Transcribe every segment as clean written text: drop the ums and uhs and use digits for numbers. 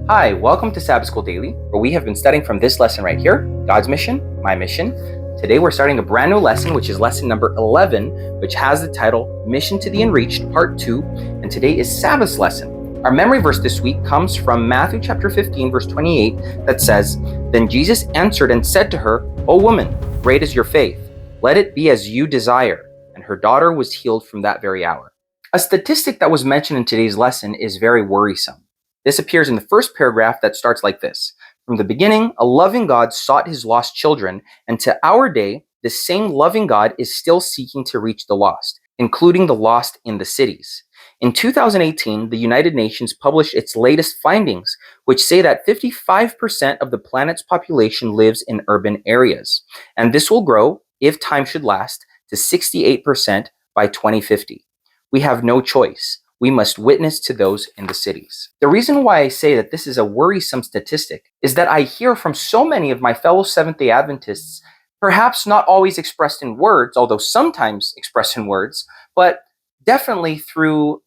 Hi, welcome to Sabbath School Daily, where we have been studying from this lesson right here, God's mission, my mission. Today we're starting a brand new lesson, which is lesson number 11, which has the title, Mission to the Unreached, Part 2, and today is Sabbath's lesson. Our memory verse this week comes from Matthew chapter 15, verse 28, that says, Then Jesus answered and said to her, O woman, great is your faith. Let it be as you desire. And her daughter was healed from that very hour. A statistic that was mentioned in today's lesson is very worrisome. This appears in the first paragraph that starts like this. From the beginning, a loving God sought his lost children, and to our day, the same loving God is still seeking to reach the lost, including the lost in the cities. In 2018, the United Nations published its latest findings, which say that 55% of the planet's population lives in urban areas, and this will grow, if time should last, to 68% by 2050. We have no choice. We must witness to those in the cities. The reason why I say that this is a worrisome statistic is that I hear from so many of my fellow Seventh-day Adventists, perhaps not always expressed in words, although sometimes expressed in words, but definitely through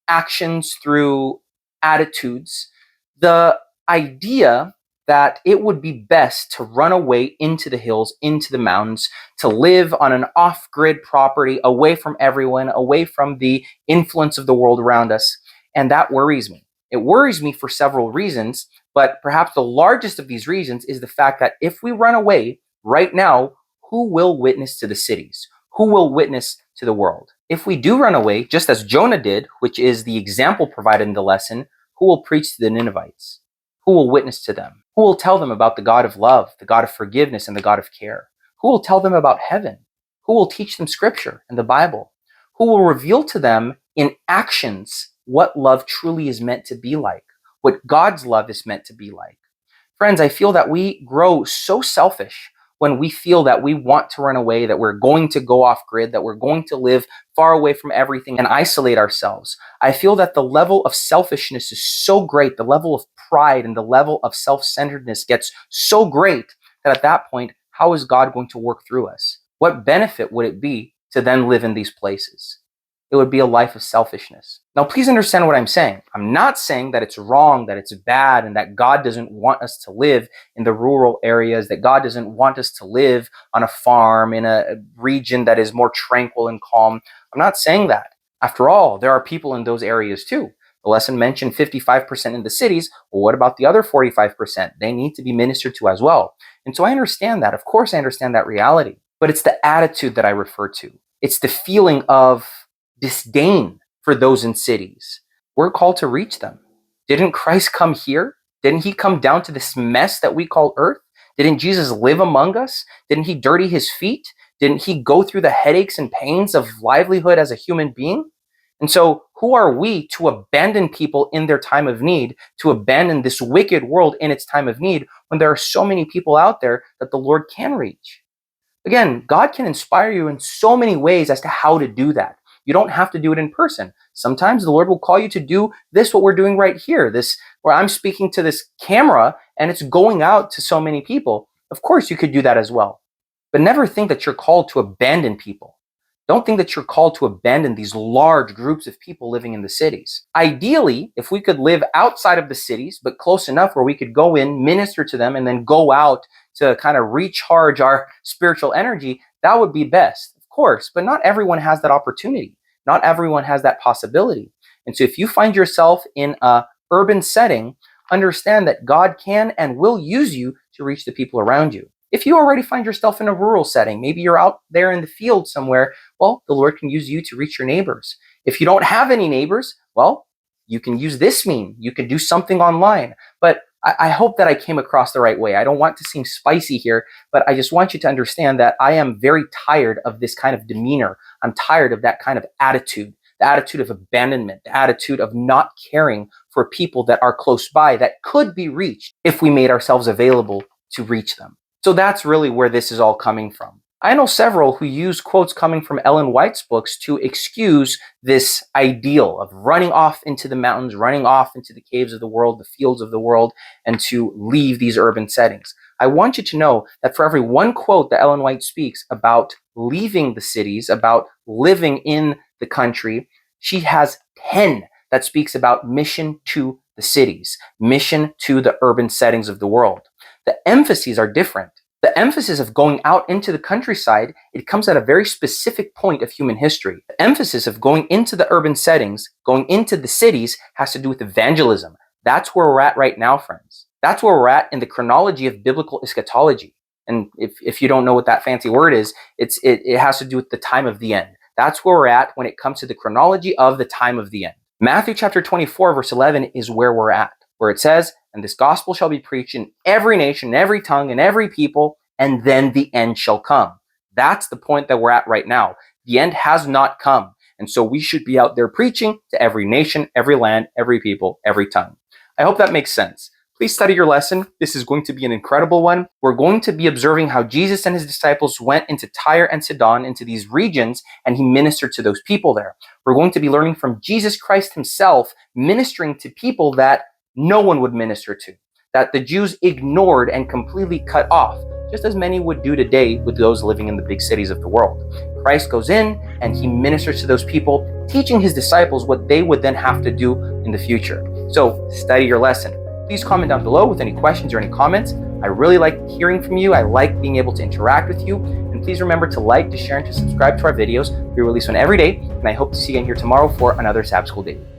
actions, through attitudes, the idea that it would be best to run away into the hills, into the mountains, to live on an off-grid property, away from everyone, away from the influence of the world around us. And that worries me. It worries me for several reasons, but perhaps the largest of these reasons is the fact that if we run away right now, who will witness to the cities? Who will witness to the world? If we do run away, just as Jonah did, which is the example provided in the lesson, who will preach to the Ninevites? Who will witness to them? Who will tell them about the God of love, the God of forgiveness, and the God of care? Who will tell them about heaven? Who will teach them scripture and the Bible? Who will reveal to them in actions what love truly is meant to be like, what God's love is meant to be like? Friends, I feel that we grow so selfish when we feel that we want to run away, that we're going to go off grid, that we're going to live far away from everything and isolate ourselves. I feel that the level of selfishness is so great, the level of pride and the level of self-centeredness gets so great that at that point, how is God going to work through us? What benefit would it be to then live in these places? It would be a life of selfishness. Now, please understand what I'm saying. I'm not saying that it's wrong, that it's bad, and that God doesn't want us to live in the rural areas, that God doesn't want us to live on a farm in a region that is more tranquil and calm. I'm not saying that. After all, there are people in those areas too. The lesson mentioned 55% in the cities. Well, what about the other 45%? They need to be ministered to as well. And so I understand that. Of course, I understand that reality. But it's the attitude that I refer to. It's the feeling of disdain for those in cities. We're called to reach them. Didn't Christ come here? Didn't he come down to this mess that we call earth? Didn't Jesus live among us? Didn't he dirty his feet? Didn't he go through the headaches and pains of livelihood as a human being? And so who are we to abandon people in their time of need, to abandon this wicked world in its time of need, when there are so many people out there that the Lord can reach? Again, God can inspire you in so many ways as to how to do that. You don't have to do it in person. Sometimes the Lord will call you to do this, what we're doing right here, this where I'm speaking to this camera and it's going out to so many people. Of course, you could do that as well. But never think that you're called to abandon people. Don't think that you're called to abandon these large groups of people living in the cities. Ideally, if we could live outside of the cities, but close enough where we could go in, minister to them, and then go out to kind of recharge our spiritual energy, that would be best, of course. But not everyone has that opportunity. Not everyone has that possibility. And so if you find yourself in a urban setting, understand that God can and will use you to reach the people around you. If you already find yourself in a rural setting, maybe you're out there in the field somewhere, well, the Lord can use you to reach your neighbors. If you don't have any neighbors, well, you can use this means. You can do something online. But I hope that I came across the right way. I don't want to seem spicy here, but I just want you to understand that I am very tired of this kind of demeanor. I'm tired of that kind of attitude, the attitude of abandonment, the attitude of not caring for people that are close by that could be reached if we made ourselves available to reach them. So that's really where this is all coming from. I know several who use quotes coming from Ellen White's books to excuse this ideal of running off into the mountains, running off into the caves of the world, the fields of the world, and to leave these urban settings. I want you to know that for every one quote that Ellen White speaks about leaving the cities, about living in the country, she has 10 that speaks about mission to the cities, mission to the urban settings of the world. The emphases are different. The emphasis of going out into the countryside, it comes at a very specific point of human history. The emphasis of going into the urban settings, going into the cities, has to do with evangelism. That's where we're at right now, friends. That's where we're at in the chronology of biblical eschatology. And if you don't know what that fancy word is, it has to do with the time of the end. That's where we're at when it comes to the chronology of the time of the end. Matthew chapter 24, verse 11 is where we're at, where it says, "And this gospel shall be preached in every nation, every tongue, and every people, and then the end shall come." That's the point that we're at right now. The end has not come. And so we should be out there preaching to every nation, every land, every people, every tongue. I hope that makes sense. Please study your lesson. This is going to be an incredible one. We're going to be observing how Jesus and his disciples went into Tyre and Sidon, into these regions, and he ministered to those people there. We're going to be learning from Jesus Christ himself, ministering to people that no one would minister to, that the Jews ignored and completely cut off, just as many would do today with those living in the big cities of the world. Christ goes in and he ministers to those people, teaching his disciples what they would then have to do in the future. So study your lesson. Please comment down below with any questions or any comments. I really like hearing from you. I like being able to interact with you. And please remember to like, to share, and to subscribe to our videos. We release one every day. And I hope to see you again here tomorrow for another Sabbath School Daily.